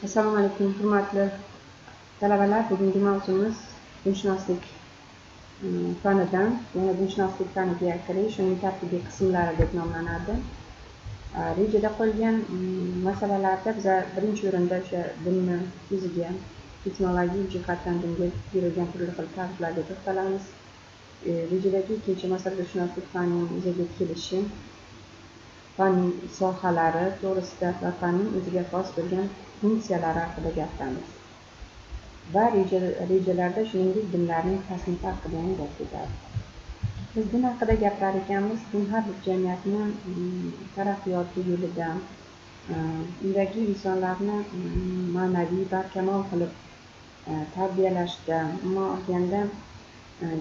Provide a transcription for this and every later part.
Assalomu alaykum, hurmatli talabalar. Bugungi mavzumiz dinshunoslik fanidan, yana dinshunoslik faniga kirish, uning tarkibiy qismlari deb nomlanadi. Rejada qo'yilgan masalalarda biz birinchi o'rinda o'sha dinni o'ziga, etnologik jihatdan dinga berilgan turli xil ta'riflarga to'xtalamiz. Rejadagi ikkinchi masala dinshunoslik fanining o'ziga kelishi, fanning sohalari to'g'risida va fanning o'ziga xos bo'lgan funksiyalari haqida gapiramiz. Va rejalarda shuningdek dinlarning tasnifi haqida ham gap ketadi. Biz din haqida gapirar ekanmiz, din har bir jamiyatni taraqqiyoti yo'lida, undagi insonlarni ma'naviy barkamol qilib tarbiyalashda, umuman olganda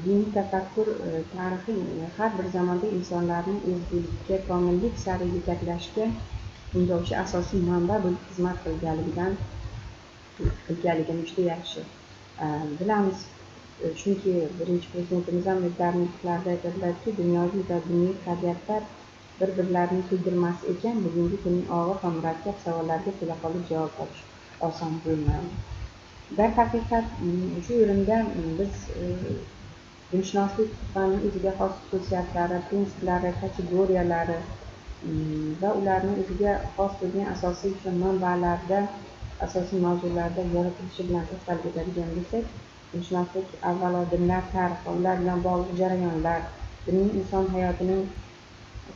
diniy tafakkur tarixiy har bir zamonda insonlarni ezgulikka, komillik sari yetaklashga undovchi asosiy manba bo'lib xizmat qilganligini juda yaxshi bilamiz. Chunki birinchi prezidentimiz ham o'zlarining nutqlarida aytadilarki, dunyoviy va diniy qadriyatlar bir-birlarini to'ldirmas ekan, bugungi kunning og'ir va murakkab savollariga to'laqonli javob olish oson bo'lmaydi. Darhaqiqat shu o'rinda biz dinshunoslik fanining o'ziga xos xususiyatlari, prinsiplari, kategoriyalari va ularning o'ziga xos bo'lgan asosiy manbalarda, asosiy mavzularda yoritilishi bilan to'xtalib o'tadigan bo'lsak, dinshunoslik avvalo dinlar tarixi, ular bilan bog'liq jarayonlar, dinning inson hayotining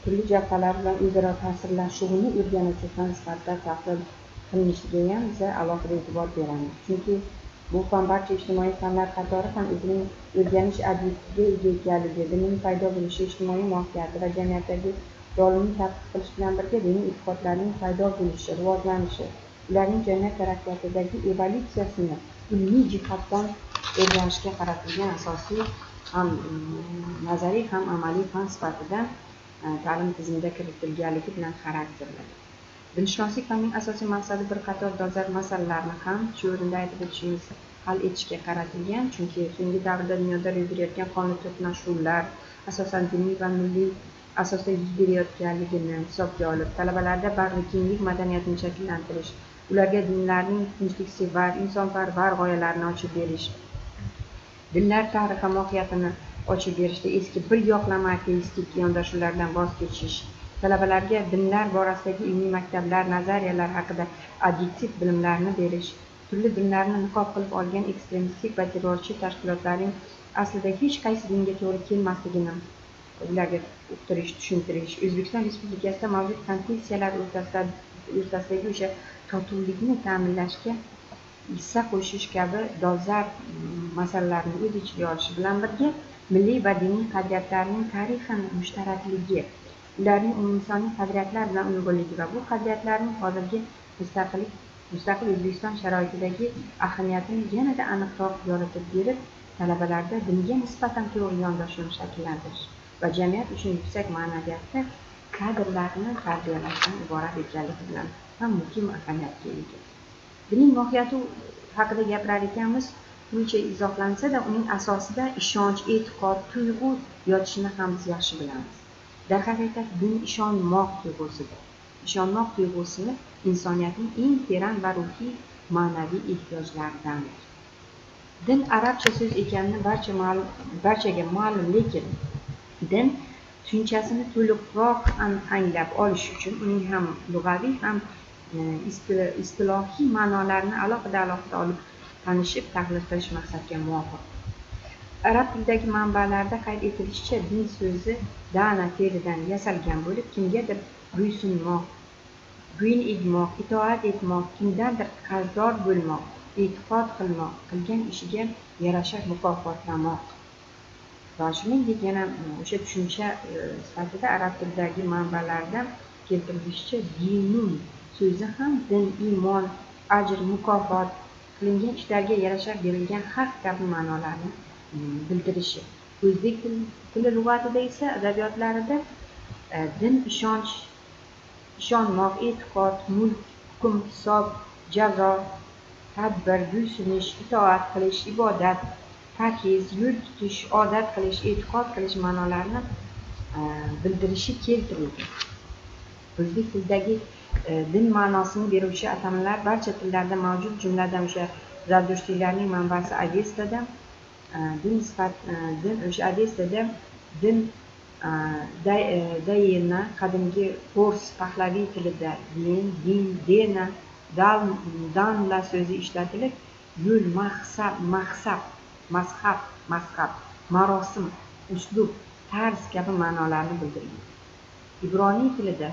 turli jabhalari bilan o'zaro ta'sirlashuvini o'rganuvchi fan sifatida tahlil qilinishiga ham biz alohida e'tibor beramiz. Chunki bu fan barcha ijtimoiy fanlar qatori ham o'zining o'rganish obyektiga ega ekanligi, dinning paydo bo'lishi, ijtimoiy mohiyati va jamiyatdagi rolini tadqiq qilish bilan birga diniy e'tiqodlarning paydo bo'lishi, rivojlanishi, ularning jamiyat taraqqiyotidagi evolyutsiyasini ilmiy jihatdan o'rganishga qaratilgan asosiy ham nazariy ham amaliy fan sifatida ta'lim tizimiga kiritilganligi bilan xarakterlanadi. Dinshunoslik fanining asosiy maqsadi bir qator dolzarb masalalarni ham shu o'rinda aytib o'tishimiz hal etishga qaratilgan. Chunki so'nggi davrda dunyoda ro'y berayotgan qonli to'qnashuvlar asosan diniy va milliy asosda yuz berayotganligini hisobga olib, talabalarda bag'rikenglik madaniyatini shakllantirish, ularga dinlarning tinchliksevar, insonparvar g'oyalarini ochib berish, dinlar tarixi mohiyatini ochib berishda eski bir yoqlama ateistik yondashuvlardan voz kechish, talabalarga dinlar borasidagi ilmiy maktablar, nazariyalar haqida obyektiv bilimlarni berish, turli dinlarni niqob qilib olgan ekstremistik va terrorchi tashkilotlarning aslida hech qaysi dinga to'g'ri kelmasligini ularga uqtirish, tushuntirish, O'zbekiston Respublikasida mavjud konfessiyalar o'rtasidagi o'sha totuvlikni ta'minlashga hissa qo'shish kabi dolzarb masalalarni o'z ichiga olishi bilan birga milliy va diniy qadriyatlarning tarixan mushtarakligi, ularning umuminsoniy qadriyatlar bilan uyg'unligi va bu qadriyatlarning hozirgi mustaqil O'zbekiston sharoitidagi ahamiyatini yanada aniqroq yoritib berib, talabalarda dinga nisbatan to'g'ri yondashuvni shakllantirish va jamiyat uchun yuksak ma'naviyatda kadrlarni tarbiyalashdan iborat ekanligi bilan ham muhim ahamiyatga ega. Dinning mohiyati haqida gapirar ekanmiz, buncha izohlansa-da, uning asosida ishonch, e'tiqod, tuyg'u yotishini ham biz yaxshi bilamiz. Darhaqiqat din ishonmoq tuyg'usidir. Ishonmoq tuyg'usi insoniyatning eng teran va ruhiy ma'naviy ehtiyojlaridandir. Din arabcha so'z ekanini barchaga ma'lum, lekin din tushunchasini to'liqroq anglab olish uchun uning ham lug'aviy ham istilohiy ma'nolarini alohida olib tanishib, tahlil qilish maqsadga muvofiq. Arab tilidagi manbalarda qayd etilishicha, din so'zi dana fe'lidan yasalgan bo'lib, kimgadir bo'ysunmoq, bo'yin egmoq, itoat etmoq, kimdandir qarzdor bo'lmoq, e'tiqod qilmoq, qilgan ishiga yarasha mukofotlamoq. Va shuningdek yana o'sha tushuncha sifatida arab tilidagi manbalarda keltirilishicha, dinun so'zi ham din, iymon, ajr, mukofot, qilingan ishlarga yarasha berilgan haq kabi ma'nolarni bildirishi. O'zbek tili lug'atida esa adabiyotlarida din ishonch, ishonmoq, e'tiqod, mulk, hukm, hisob, jazo, tadbir, bo'ysunish, itoat qilish, ibodat, parhez, yo'l tutish, odat qilish, e'tiqod qilish ma'nolarini bildirishi keltirilgan. O'zbek tilidagi din ma'nosini beruvchi atamalar barcha tillarda mavjud, jumladan o'sha zardushtiylarning manbasi Avestada. Din o'sha Avestada din Dayena qadimgi fors pahlaviy tilida din, dena, danla so'zi ishlatilib, yo'l, mazhab, marosim, uslub, tarz kabi ma'nolarni bildirgan. Ibroniy tilida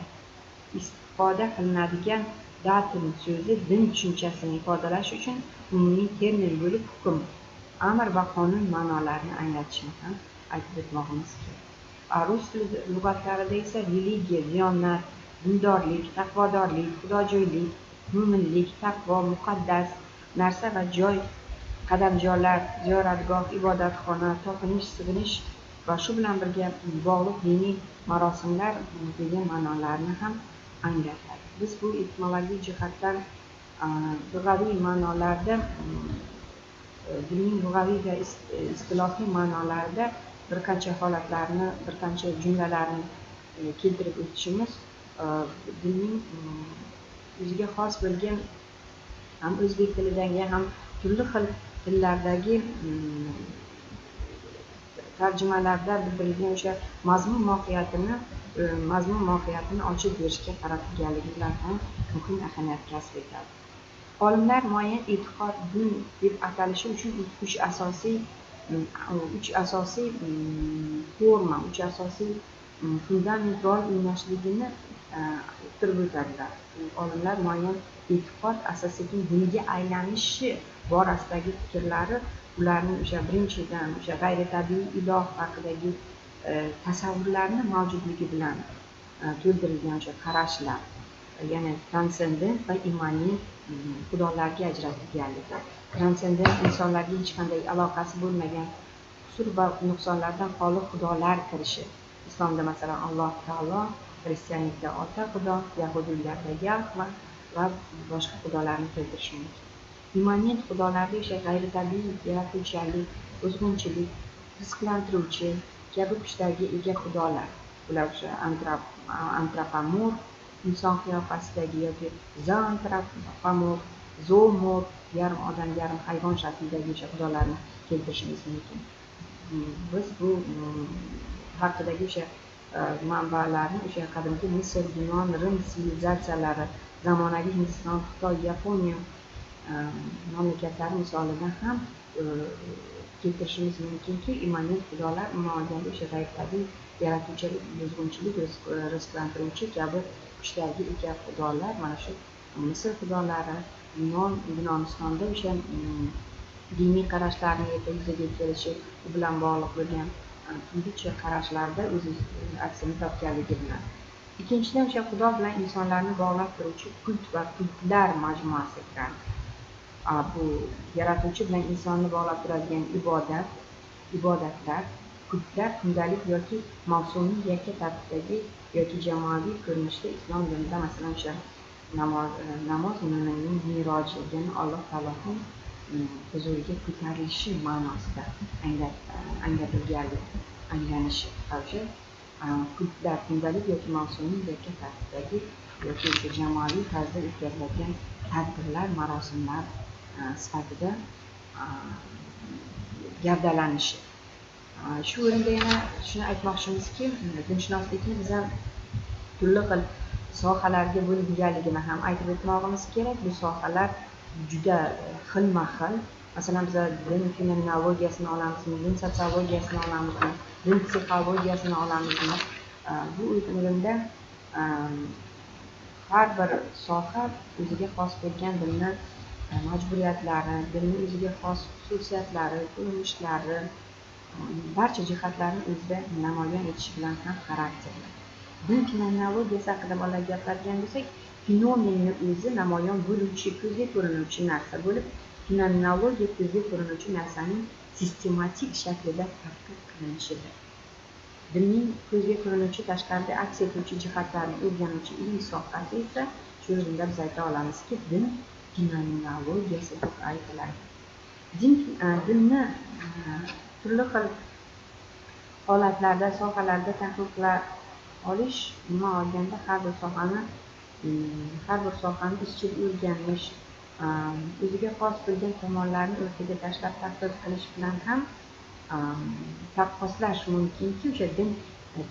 istifoda qilinadigan datin so'zi din tushunchasini ifodalash uchun umumiy termin bo'lib, hukm, amr va qonun ma'nolarini anglatishni ham aytib o'tmoqimiz kerak. Rus lug'atlarida esa religiya, diyonat, dindorlik, taqvodorlik, xudojo'ylik, mo'minlik, taqvo, muqaddas narsa va joy, qadamjolar, ziyoratgoh, ibodatxona, topinish, sig'inish va shu bilan birga bog'liq diniy marosimlar degan ma'nolarni ham anglatadi. Biz bu etimologik jihatdan lug'aviy ma'nolarda, dinning lug'aviy va istilohiy ma'nolarida bir qancha holatlarni, bir qancha jumlalarni keltirib o'tishimiz dinning o'ziga xos bo'lgan ham o'zbek tilidagi ham turli xil tillardagi tarjimalarda bildirilgan o'sha mazmun mohiyatini ochib berishga qaratilganligi bilan ham muhim ahamiyat kasb etadi. Olimlar muayyan e'tiqod din deb atalishi uchun uch asosiy forma, uch asosiy fundament rol o'ynashligini uqtirib o'tadilar. Olimlar muayyan e'tiqod asosan dinga aylanishi borasidagi fikrlari, ularning o'sha birinchidan o'sha g'ayritabiiy iloh haqidagi tasavvurlarni mavjudligi bilan to'ldirilgan o'sha qarashlar, ya'ni transcendent va immanent xudolarga ajratilganligi. Transcendent insonlarga hech qanday aloqasi bo'lmagan qusur va nuqsonlardan xoli xudolar kirishi. Islomda masalan Alloh taolo, xristianlikda ota xudo, yahudiylarda Yahva va boshqa xudolarni keltirish mumkin. Immanent xudolarda o'sha g'ayritabiiy yaratuvchanlik, o'zg'unchilik, rizqlantiruvchi kabi kuchlarga ega xudolar. Ular o'sha antropomorf, inson qiyofasidagi yoki zoantropomorf, zoomorf, yarim odam, yarim hayvon shaklidagi o'sha xudolarni keltirishimiz mumkin. Biz bu haqidagi o'sha manbalarni o'sha qadimgi Misr, Yunon, Rim sivilizatsiyalari, zamonaviy Hindiston, Xitoy, Yaponiya mamlakatlari misolidan ham keltirishimiz mumkinki, immanent xudolar umuman olganda o'sha g'ayritabiiy yaratuvchilik, buzg'unchilik, rizqlantiruvchi kabi kuchlarga ega xudolar. Mana shu Misr xudolari, Yunonistonda o'sha diniy qarashlarni yuzaga kelishi bilan bog'liq bo'lgan turlicha qarashlarda o'z aksini topganligi bilan. Ikkinchidan o'sha xudo bilan insonlarni bog'lab turuvchi kult va kultlar majmuasi kiradi. Bu yaratuvchi bilan insonni bog'lab turadigan ibodatlar, kultlar kundalik yoki mavsumiy yakka tartibdagi yoki jamoaviy ko'rinishda islom dinida masalan o'sha namoz mo'minning miroji, ya'ni Alloh taoloning huzuriga ko'tarilishi ma'nosida anglanishi. Kultlar kundalik yoki mavsumiy yakka tartibdagi yoki o'sha jamoaviy tarzda o'tkaziladigan tadbirlar, marosimlar sifatida gavdalanishi. Shu o'rinda yana shuni aytmoqchimizki, dinshunoslikni biz ham turli xil sohalarga bo'linganligini ham aytib o'tmog'imiz kerak. Bu sohalar juda xilma-xil. Masalan, biz din fenomenologiyasini olamizmi, din sotsiologiyasini olamizmi, din psixologiyasini olamizmi? Bu o'rinda har bir soha o'ziga xos bo'lgan dinni majburiyatlari, dinning o'ziga xos xususiyatlari, ko'rinishlari, barcha jihatlarni o'zida namoyon etishi bilan ham xarakterli. Din fenomenologiyasi haqida bolalar gapiradigan bo'lsak, fenomenni o'zi namoyon bo'luvchi, ko'zga ko'rinuvchi narsa bo'lib, fenomenologiya ko'zga ko'rinuvchi narsaning sistematik shaklida tadqiq qilinishidir. Dinning ko'zga ko'rinuvchi, tashqarida aks etuvchi jihatlarni o'rganuvchi ilmiy sohasi esa shu o'rinda biz ayta olamizki, din fenomenologiyasi deb aytiladi. Dinni turli xil holatlarda, sohalarda tahlil qila olish, umuman olganda har bir sohani har bir sohani izchil o'rganish, o'ziga xos bo'lgan tomonlarni o'rtaga tashlab tadqiq qilish bilan ham taqqoslash mumkinki, o'sha din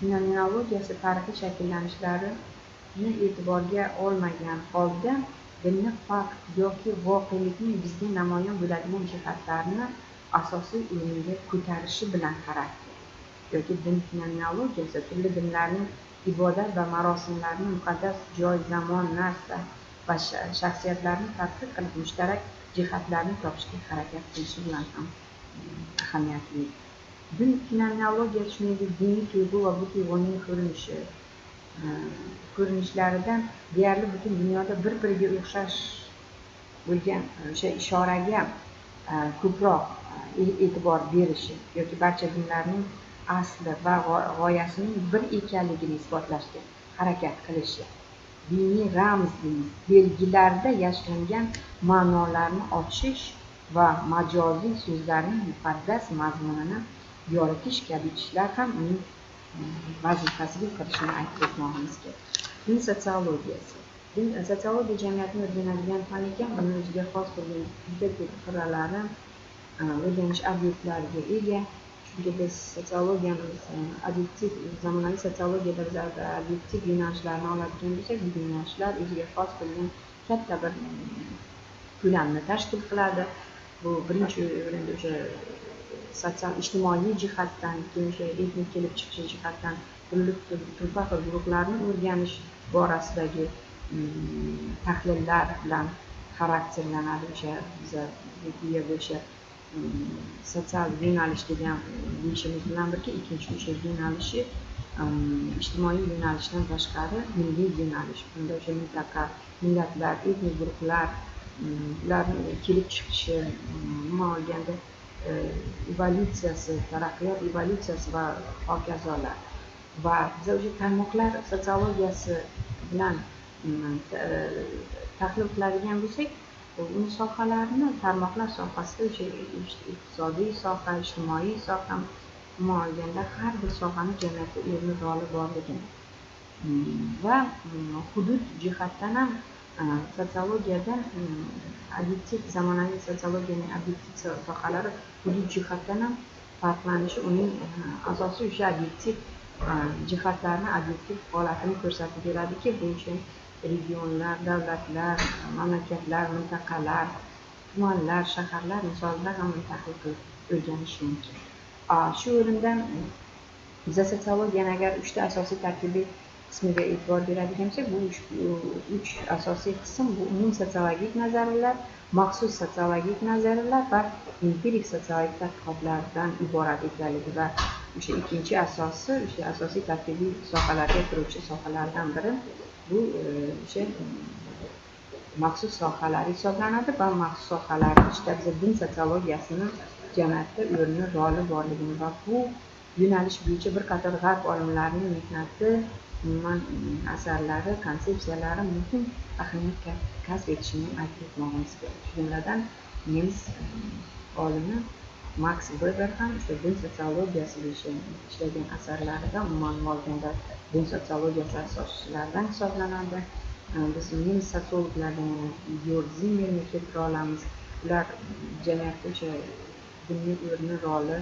fenomenologiyasi tarixiy shakllanishlarini e'tiborga olmagan holda dinni fakt yoki voqelikning bizga namoyon bo'ladigan jihatlarini asosiy o'ringa ko'tarishi bilan xarakter yoki din fenomenologiyasi turli dinlarning ibodat va marosimlarini muqaddas joy, zamon, narsa va shaxsiyatlarni tadqiq qilib mushtarak jihatlarni topishga harakat qilishi bilan ham ahamiyatli. Din fenomenologiyasi shuningdek diniy tuyg'u va bu tuyg'uning ko'rinishlaridan deyarli butun dunyoda bir-biriga o'xshash bo'lgan o'sha ishoraga ko'proq e'tibor berishi yoki barcha dinlarning asli va g'oyasining bir ekanligini isbotlashga harakat qilishi, diniy ramz belgilarda yashiringan ma'nolarni ochish va majoziy so'zlarning muqaddas mazmunini yoritish kabi ishlar ham uning vazifasiga kirishini aytib o'tmog'imiz kerak. Din sotsiologiyasi. Din sotsiologiya jamiyatni o'rganadigan fan ekan, uni o'ziga xos bo'lgan juda ko'p qirralari, o'rganish obyektlariga ega. Chunki biz sotsiologiyamiz obyektiv, zamonaviy sotsiologiyada biz obyektiv yo'nalishlarni oladigan bo'lsak, bu yo'nalishlar o'ziga xos bo'lgan katta bir ko'lamni tashkil qiladi. Bu birinchi o'rinda o'sha sotsial ijtimoiy jihatdan, keyin o'sha etnik kelib chiqishi jihatdan turli xil guruhlarni o'rganish borasidagi tahlillar bilan xarakterlanadi. O'sha biza bu yerda o'sha sotsial yo'nalish degan deyishimiz bilan birga ikkinchi o'sha yo'nalishi ijtimoiy yo'nalishdan tashqari milliy yo'nalish. Bunda o'sha mintaqa, millatlar, etnik guruhlar, ularning kelib chiqishi, umuman olganda evolyutsiyasi, taraqqiyot evolyutsiyasi va hokazolar. Va biz o'sha tarmoqlar sotsiologiyasi bilan tahlil qiladigan bo'lsak, uni sohalarini tarmoqlar sohasida o'sha iqtisodiy soha, ijtimoiy soha, umuman olganda har bir sohani jamiyatda o'rni roli borligini va hudud jihatdan ham sotsiologiyada obyektiv, zamonaviy sotsiologiyaning obyektiv sohalari hudud jihatdan ham farqlanishi uning asosiy o'sha obyektiv jihatlarni, obyektiv holatini ko'rsatib beradiki, bu o'sha regionlar, davlatlar, mamlakatlar, mintaqalar, tumanlar, shaharlar misolida ham tahlil qilib o'rganish mumkin. Shu o'rinda biza sotsiologiyani agar 3 ta asosiy tarkibiy qismiga e'tibor beradigan bo'lsak, bu 3 asosiy qism bu umum sotsiologik nazariyalar, maxsus sotsiologik nazariyalar va empirik sotsiologik tadqiqotlardan iborat ekanligi va o'sha ikkinchi asosi, o'sha asosiy tarkibiy sohalarga kiruvchi sohalardan biri bu o'sha maxsus sohalar hisoblanadi va maxsus sohalar ichida biz din sotsiologiyasini jamiyatda o'rni, roli borligini va bu yo'nalish bo'yicha bir qator g'arb olimlarining mehnati, umuman asarlari, konsepsiyalari muhim ahamiyat kasb etishini aytib o'tmog'imiz kerak. Shu jumladan nemis olimi Max Weber ham o'sha din sotsiologiyasi bo'yicha ishlagan asarlarida umuman olganda din sotsiologiyasi asoschilaridan hisoblanadi. Biz nemis sotsiologlardan Georg Zimmerni keltira olamiz. Ular jamiyatda o'sha dinning o'rni, roli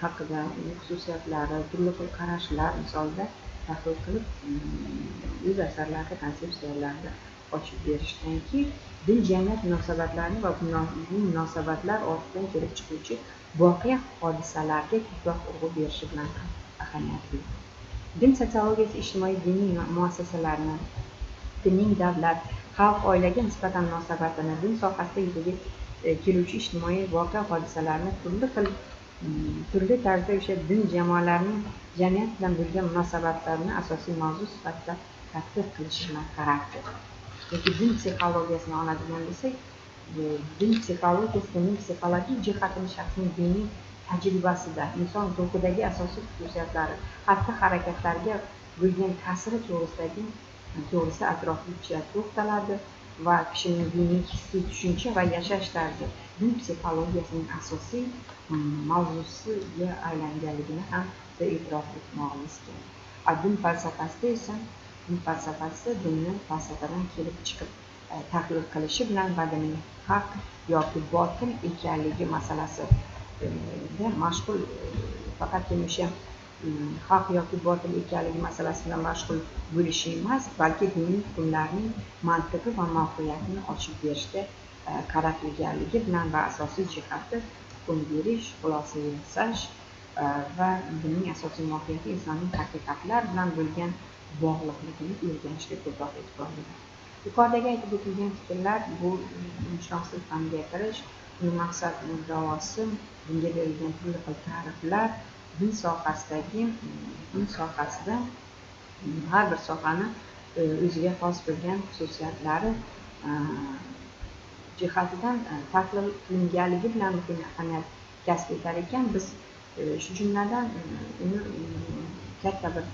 haqida xususiyatlari, turli xil qarashlar misolida tahlil qilib o'z asarlarida, konsepsiyalarida ochib berishdanki, din jamiyat munosabatlarini va bu munosabatlar ortidan kelib chiquvchi voqea hodisalarga ko'proq urg'u berishi bilan ham ahamiyatli. Din sotsiologiyasi ijtimoiy diniy muassasalarni, dinning davlat, xalq, oilaga nisbatan munosabatini, din sohasida yuzaga keluvchi ijtimoiy voqea hodisalarni turli tarzda o'sha din jamoalarining jamiyat bilan bo'lgan munosabatlarini asosiy mavzu sifatida tadqiq qilish bilan xarakter. Yoki din psixologiyasini oladigan bo'lsak, din psixologiyasi dinning psixologik jihatini shaxsning diniy tajribasida, inson ruhidagi asosiy xususiyatlari, xatti-harakatlarga bo'lgan ta'siri to'g'risida atroflicha to'xtaladi va kishining diniy hissiy tushuncha va yashash tarzi din psixologiyasining asosiy mavzusiga aylanganligini ham e'tirof etmoqimiz kerak. Din falsafasida esa din falsafasi dinni falsafadan kelib chiqib tahlil qilishi bilan va dinning haq yoki botil ekanligi masalasida mashg'ul, faqatgina o'sha haq yoki botil ekanligi masalasi bilan mashg'ul bo'lishi emas, balki diniy hukmlarning mantiqi va mohiyatini ochib berishda qaratilganligi bilan va asosiy jihati hukm berish, xulosa yasash va dinning asosiy mohiyati insonning haqiqatlar bilan bo'lgan bog'liqligini o'rganishga ko'proq e'tibor beradi. Yuqoridagi aytib o'tilgan fikrlar bu dinshunoslik faniga kirish, uning maqsad muddaosi, dinga berilgan turli xil ta'riflar, din sohasida har bir sohani o'ziga xos bo'lgan xususiyatlari jihatidan tahlil qilinganligi bilan muhim ahamiyat kasb etar ekan. Biz shu jumladan uni katta bir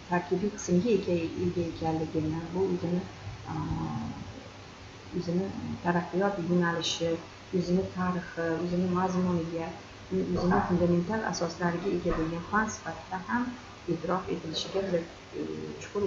tarkibiy qismga ega ekanligini, bu o'zini taraqqiyot yo'nalishi, o'zini tarixi, o'zini mazmuniga, o'zini fundamental asoslariga ega bo'lgan fan sifatida ham e'tirof etilishiga bir chuqur